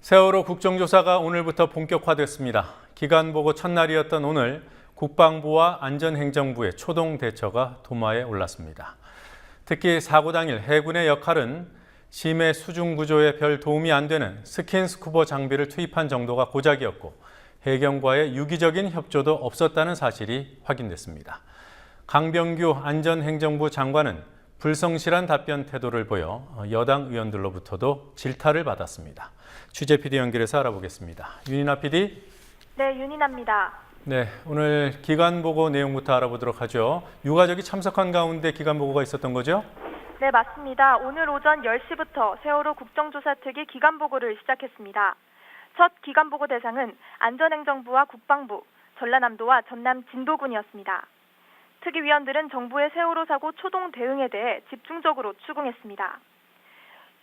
세월호 국정조사가 오늘부터 본격화됐습니다. 기간 보고 첫날이었던 오늘 국방부와 안전행정부의 초동 대처가 도마에 올랐습니다. 특히 사고 당일 해군의 역할은 심해 수중 구조에 별 도움이 안 되는 스킨스쿠버 장비를 투입한 정도가 고작이었고 해경과의 유기적인 협조도 없었다는 사실이 확인됐습니다. 강병규 안전행정부 장관은 불성실한 답변 태도를 보여 여당 의원들로부터도 질타를 받았습니다. 취재 PD 연결해서 알아보겠습니다. 윤이나 PD. 네, 윤이나입니다. 네, 오늘 기간보고 내용부터 알아보도록 하죠. 유가족이 참석한 가운데 기간보고가 있었던 거죠? 네, 맞습니다. 오늘 오전 10시부터 세월호 국정조사특위 기간보고를 시작했습니다. 첫 기간보고 대상은 안전행정부와 국방부, 전라남도와 전남 진도군이었습니다. 특위위원들은 정부의 세월호 사고 초동 대응에 대해 집중적으로 추궁했습니다.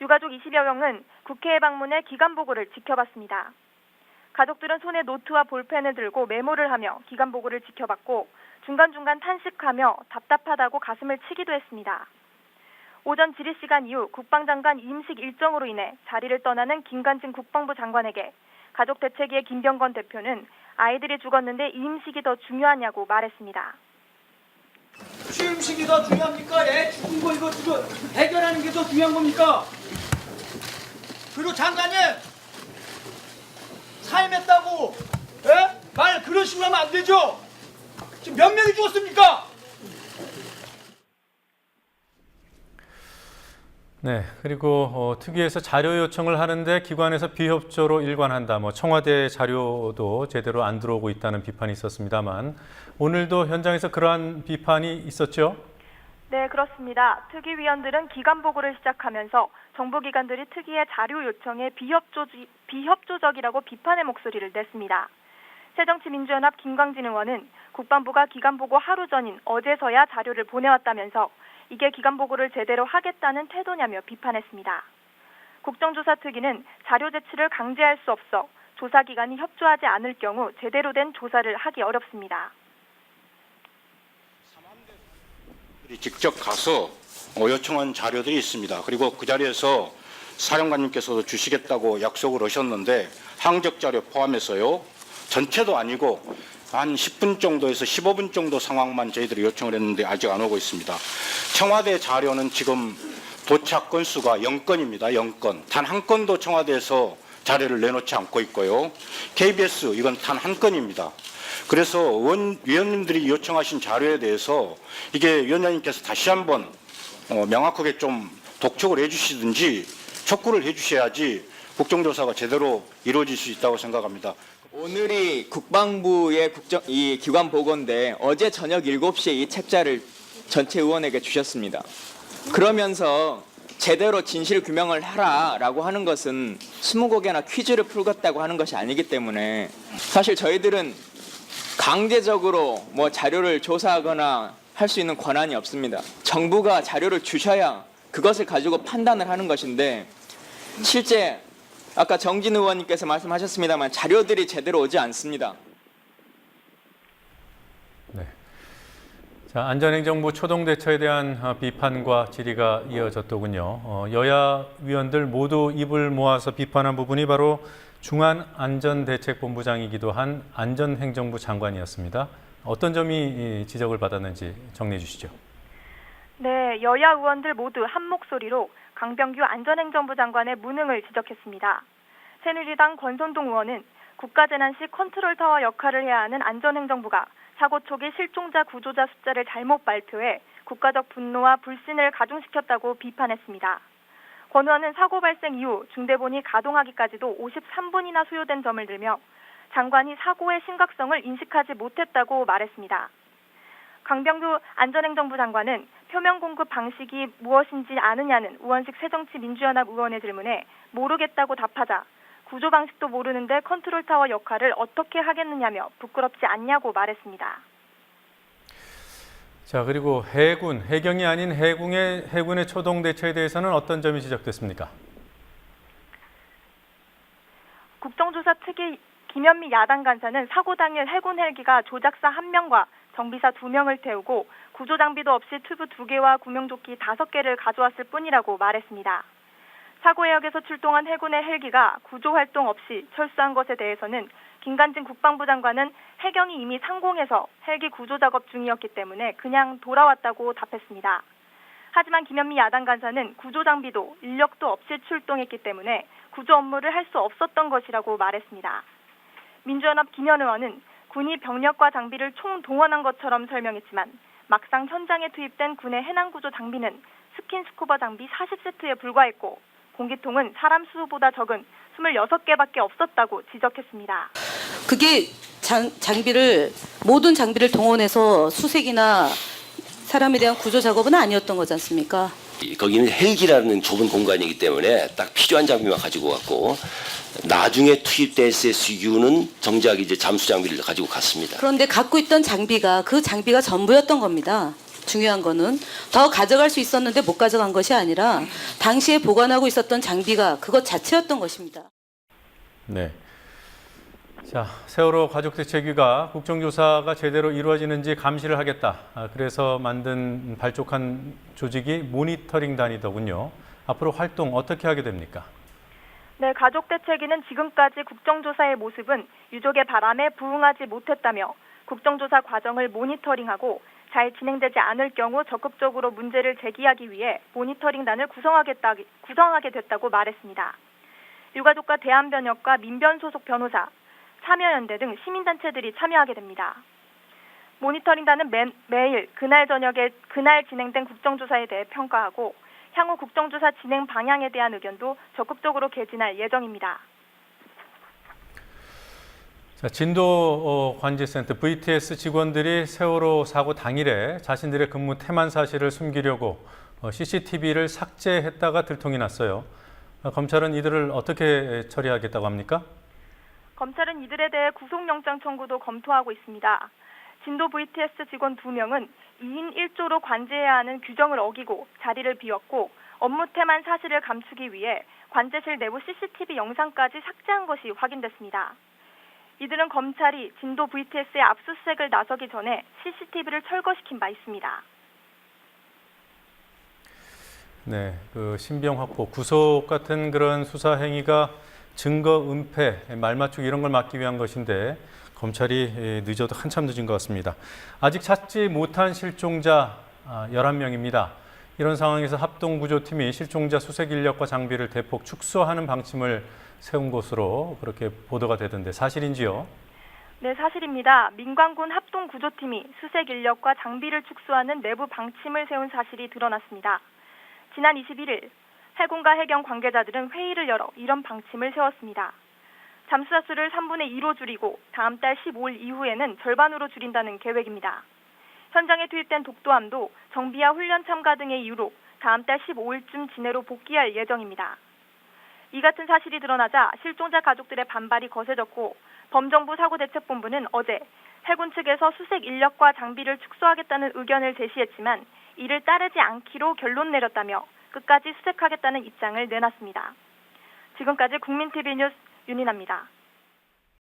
유가족 20여 명은 국회에 방문해 기간보고를 지켜봤습니다. 가족들은 손에 노트와 볼펜을 들고 메모를 하며 기간보고를 지켜봤고 중간중간 탄식하며 답답하다고 가슴을 치기도 했습니다. 오전 질의시간 이후 국방장관 임식 일정으로 인해 자리를 떠나는 김관진 국방부 장관에게 가족대책위의 김병건 대표는 아이들이 죽었는데 임식이 더 중요하냐고 말했습니다. 취임식이 더 중요합니까? 애 죽은 거 이거 지금 해결하는 게 더 중요한 겁니까? 그리고 장관님 사임했다고 말 그런 식으로 하면 안 되죠? 지금 몇 명이 죽었습니까? 네, 그리고 특위에서 자료 요청을 하는데 기관에서 비협조로 일관한다. 청와대 자료도 제대로 안 들어오고 있다는 비판이 있었습니다만 오늘도 현장에서 그러한 비판이 있었죠? 네, 그렇습니다. 특위위원들은 기간보고를 시작하면서 정부기관들이 특위의 자료 요청에 비협조적이라고 비판의 목소리를 냈습니다. 새정치민주연합 김광진 의원은 국방부가 기간보고 하루 전인 어제서야 자료를 보내왔다면서 이게 기간보고를 제대로 하겠다는 태도냐며 비판했습니다. 국정조사특위는 자료 제출을 강제할 수 없어 조사기관이 협조하지 않을 경우 제대로 된 조사를 하기 어렵습니다. 직접 가서 요청한 자료들이 있습니다. 그리고 그 자리에서 사령관님께서도 주시겠다고 약속을 하셨는데 항적 자료 포함해서요. 전체도 아니고 한 10분 정도에서 15분 정도 상황만 저희들이 요청을 했는데 아직 안 오고 있습니다. 청와대 자료는 지금 도착 건수가 0건입니다. 0건. 단 한 건도 청와대에서 자료를 내놓지 않고 있고요. KBS 이건 단 한 건입니다. 그래서 위원님들이 요청하신 자료에 대해서 이게 위원장님께서 다시 한번 명확하게 좀 독촉을 해주시든지 촉구를 해주셔야지 국정조사가 제대로 이루어질 수 있다고 생각합니다. 오늘이 국방부의 이 기관 보고인데 어제 저녁 7시에 이 책자를 전체 의원에게 주셨습니다. 그러면서 제대로 진실 규명을 하라라고 하는 것은 20곡이나 퀴즈를 풀겠다고 하는 것이 아니기 때문에 사실 저희들은 강제적으로 자료를 조사하거나 할 수 있는 권한이 없습니다. 정부가 자료를 주셔야 그것을 가지고 판단을 하는 것인데 실제 아까 정진 의원님께서 말씀하셨습니다만 자료들이 제대로 오지 않습니다. 네. 자, 안전행정부 초동대처에 대한 비판과 질의가 이어졌더군요. 여야 위원들 모두 입을 모아서 비판한 부분이 바로 중앙안전대책본부장이기도 한 안전행정부 장관이었습니다. 어떤 점이 지적을 받았는지 정리해 주시죠. 네, 여야 의원들 모두 한 목소리로 강병규 안전행정부 장관의 무능을 지적했습니다. 새누리당 권선동 의원은 국가재난 시 컨트롤타워 역할을 해야 하는 안전행정부가 사고 초기 실종자 구조자 숫자를 잘못 발표해 국가적 분노와 불신을 가중시켰다고 비판했습니다. 권 의원은 사고 발생 이후 중대본이 가동하기까지도 53분이나 소요된 점을 들며 장관이 사고의 심각성을 인식하지 못했다고 말했습니다. 강병규 안전행정부 장관은 표면 공급 방식이 무엇인지 아느냐는 우원식 새정치민주연합 의원의 질문에 모르겠다고 답하자 구조 방식도 모르는데 컨트롤타워 역할을 어떻게 하겠느냐며 부끄럽지 않냐고 말했습니다. 자, 그리고 해경이 아닌 해군의 초동 대처에 대해서는 어떤 점이 지적됐습니까? 국정조사 특위 김현미 야당 간사는 사고 당일 해군 헬기가 조작사 1명과 정비사 2명을 태우고 구조 장비도 없이 튜브 2개와 구명조끼 5개를 가져왔을 뿐이라고 말했습니다. 사고 해역에서 출동한 해군의 헬기가 구조 활동 없이 철수한 것에 대해서는 김관진 국방부 장관은 해경이 이미 상공에서 헬기 구조 작업 중이었기 때문에 그냥 돌아왔다고 답했습니다. 하지만 김현미 야당 간사는 구조 장비도 인력도 없이 출동했기 때문에 구조 업무를 할 수 없었던 것이라고 말했습니다. 민주연합 김현 의원은 군이 병력과 장비를 총동원한 것처럼 설명했지만 막상 현장에 투입된 군의 해난구조 장비는 스킨스쿠버 장비 40세트에 불과했고 공기통은 사람 수보다 적은 26개밖에 없었다고 지적했습니다. 그게 모든 장비를 동원해서 수색이나 사람에 대한 구조 작업은 아니었던 거지 않습니까? 거기는 헬기라는 좁은 공간이기 때문에 딱 필요한 장비만 가지고 갔고 나중에 투입된 SSU는 정작 이제 잠수 장비를 가지고 갔습니다. 그런데 갖고 있던 장비가 그 장비가 전부였던 겁니다. 중요한 거는 더 가져갈 수 있었는데 못 가져간 것이 아니라 당시에 보관하고 있었던 장비가 그것 자체였던 것입니다. 네. 자, 세월호 가족대책위가 국정조사가 제대로 이루어지는지 감시를 하겠다. 그래서 만든 발족한 조직이 모니터링단이더군요. 앞으로 활동 어떻게 하게 됩니까? 네, 가족대책위는 지금까지 국정조사의 모습은 유족의 바람에 부응하지 못했다며 국정조사 과정을 모니터링하고 잘 진행되지 않을 경우 적극적으로 문제를 제기하기 위해 모니터링단을 구성하게 됐다고 말했습니다. 유가족과 대한변협과 민변 소속 변호사, 참여연대 등 시민단체들이 참여하게 됩니다. 모니터링단은 매일 그날 저녁에 그날 진행된 국정조사에 대해 평가하고 향후 국정조사 진행 방향에 대한 의견도 적극적으로 개진할 예정입니다. 자, 진도 관제센터 VTS 직원들이 세월호 사고 당일에 자신들의 근무 태만 사실을 숨기려고 CCTV를 삭제했다가 들통이 났어요. 검찰은 이들을 어떻게 처리하겠다고 합니까? 검찰은 이들에 대해 구속영장 청구도 검토하고 있습니다. 진도 VTS 직원 2명은 2인 1조로 관제해야 하는 규정을 어기고 자리를 비웠고 업무 태만 사실을 감추기 위해 관제실 내부 CCTV 영상까지 삭제한 것이 확인됐습니다. 이들은 검찰이 진도 VTS의 압수수색을 나서기 전에 CCTV를 철거시킨 바 있습니다. 네, 그 신병 확보, 구속 같은 그런 수사 행위가 증거 은폐, 말맞추기 이런 걸 막기 위한 것인데 검찰이 늦어도 한참 늦은 것 같습니다. 아직 찾지 못한 실종자 11명입니다. 이런 상황에서 합동구조팀이 실종자 수색 인력과 장비를 대폭 축소하는 방침을 세운 것으로 그렇게 보도가 되던데 사실인지요? 네, 사실입니다. 민관군 합동구조팀이 수색 인력과 장비를 축소하는 내부 방침을 세운 사실이 드러났습니다. 지난 21일 해군과 해경 관계자들은 회의를 열어 이런 방침을 세웠습니다. 잠수사 수를 3분의 2로 줄이고 다음 달 15일 이후에는 절반으로 줄인다는 계획입니다. 현장에 투입된 독도함도 정비와 훈련 참가 등의 이유로 다음 달 15일쯤 진해로 복귀할 예정입니다. 이 같은 사실이 드러나자 실종자 가족들의 반발이 거세졌고 범정부 사고대책본부는 어제 해군 측에서 수색 인력과 장비를 축소하겠다는 의견을 제시했지만 이를 따르지 않기로 결론 내렸다며 끝까지 수색하겠다는 입장을 내놨습니다. 지금까지 국민TV 뉴스 윤인아입니다.